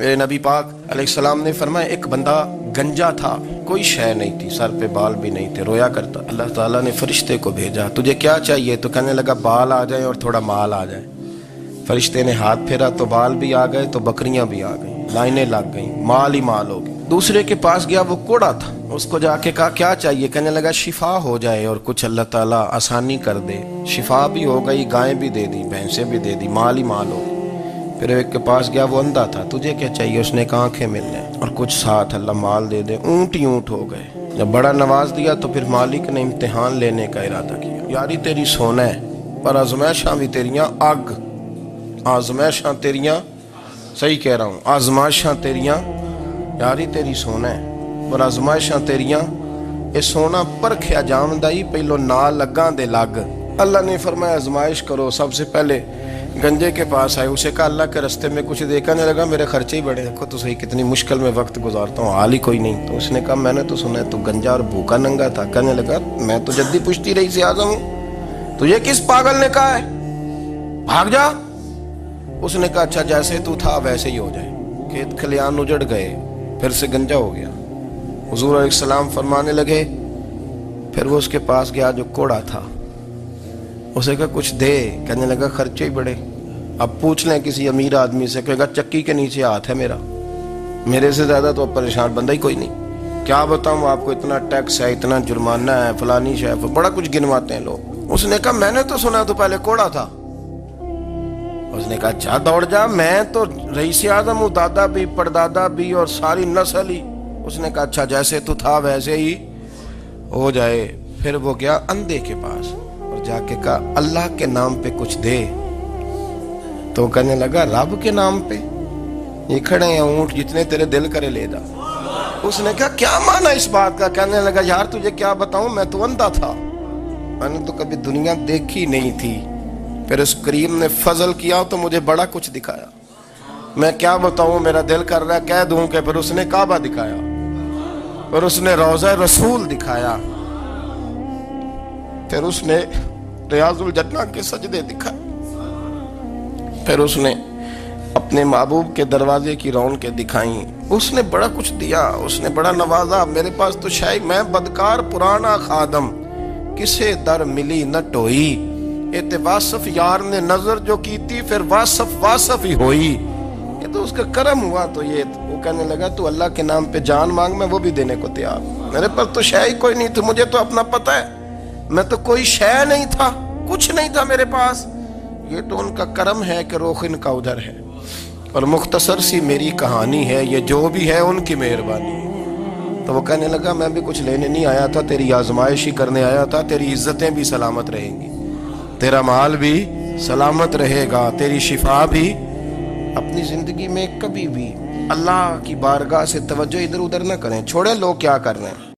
میرے نबी पाक अलैहिस्सलाम ने फरमाया, एक बंदा गंजा था, कोई शय नहीं थी, सर पे बाल भी नहीं थे, रोया करता। अल्लाह ताला ने फरिश्ते को भेजा, तुझे क्या चाहिए? तो कहने लगा बाल आ जाए और थोड़ा माल आ जाए। फरिश्ते ने हाथ फेरा तो बाल भी आ गए, तो बकरियां भी आ गई, लाइनें लग गई, माल ही माल हो गई। दूसरे के पास गया, वो कोड़ा था, उसको जाके कहा क्या चाहिए? कहने लगा शिफा हो जाए और कुछ अल्लाह ताला आसानी कर दे। शिफा भी हो गई, गायें भी दे दी, भैंसें भी दे दी, माल ही माल हो गई। फिर एक के पास गया, वो अंधा था, तुझे क्या चाहिए? उसने कहा आंखें मिलने और कुछ साथ अल्लाह माल दे दे। ऊंट ही ऊंट हो गए। जब बड़ा नवाज दिया तो फिर मालिक ने इम्तिहान लेने का इरादा किया। यारी तेरी सोना है पर आजमाइशां भी तेरियां अग, आजमाइशां तेरियां, सही कह रहा हूँ, आजमाइशां तेरियां, यारी तेरी सोना है पर आजमाइशां तेरियां, ये सोना परखिया जामदा ही पहलो ना लगा दे लग। अल्लाह ने फरमाया आजमाइश करो। सबसे पहले गंजे के पास आए, उसे कहा अल्लाह के रस्ते में कुछ देखा नहीं लगा, मेरे खर्चे ही बड़े, देखो तो सही कितनी मुश्किल में वक्त गुजारता हूँ, हाल ही कोई नहीं। तो उसने कहा मैंने तो सुना है तू गंजा और भूखा नंगा था। कहने लगा मैं तो जद्दी पुश्ती रही से आजम हूँ, तुझे किस पागल ने कहा है, भाग जा। उसने कहा अच्छा जैसे तू था वैसे ही हो जाए। खेत खलियान उजड़ गए, फिर से गंजा हो गया। हुजूर अलैहिस्सलाम फरमाने लगे, फिर वो उसके पास गया जो कोड़ा था, उसे कहा कुछ दे। कहने लगा खर्चे ही बड़े, अब पूछ लें किसी अमीर आदमी से, कहेगा चक्की के नीचे हाथ है मेरा, मेरे से ज्यादा तो अब परेशान बंदा ही कोई नहीं। क्या बताऊं आपको, इतना टैक्स है, इतना जुर्माना है, फलानी शय, बड़ा कुछ गिनवाते हैं लोग। उसने कहा मैंने तो सुना तो पहले कोड़ा था। उसने कहा अच्छा दौड़ जा, मैं तो रईस आजम हूँ, दादा भी परदादा भी और सारी नस्ल ही। उसने कहा अच्छा जैसे तू था वैसे ही हो जाए। फिर वो गया अंधे के पास और जाके कहा अल्लाह के नाम पे कुछ दे। तो कहने लगा रब के नाम पे? ये खड़े हैं ऊंट, जितने तेरे दिल करे ले जा। उसने कहा क्या माना इस बात का? कहने लगा यार तुझे क्या बताऊं, मैं तो अंधा था, मैंने तो कभी दुनिया देखी नहीं थी। फिर उस करीम ने फजल किया तो मुझे बड़ा कुछ दिखाया, मैं क्या बताऊं, मेरा दिल कर रहा है कह दूं कि। फिर उसने काबा दिखाया, फिर उसने रोज़ा रसूल दिखाया, फिर उसने रियाजुल जन्ना के सजदे दिखाए, फिर उसने अपने महबूब के दरवाजे की रौनकें दिखाई। उसने बड़ा कुछ दिया, उसने बड़ा नवाजा। मेरे पास तो शायद मैं बदकार पुराना खादम, किसे दर मिली न टोई, एते वासफ यार ने नजर जो की थी, फिर वासफ वासफ ही होई। ये तो उसका करम हुआ। तो ये वो कहने लगा तू अल्लाह के नाम पे जान मांग, मैं वो भी देने को तैयार। मेरे पास तो शय ही कोई नहीं थी, मुझे तो अपना पता है, मैं तो कोई शय नहीं था, कुछ नहीं था मेरे पास। ये तो उनका करम है कि रुख इनका उधर है। और मुख्तसर सी मेरी कहानी है, ये जो भी है उनकी मेहरबानी। तो वो कहने लगा मैं भी कुछ लेने नहीं आया था, तेरी आजमाइश ही करने आया था। तेरी इज्जतें भी सलामत रहेंगी, तेरा माल भी सलामत रहेगा, तेरी शिफा भी। अपनी जिंदगी में कभी भी अल्लाह की बारगाह से तवज्जो इधर उधर ना करें, छोड़े लोग क्या कर रहे हैं।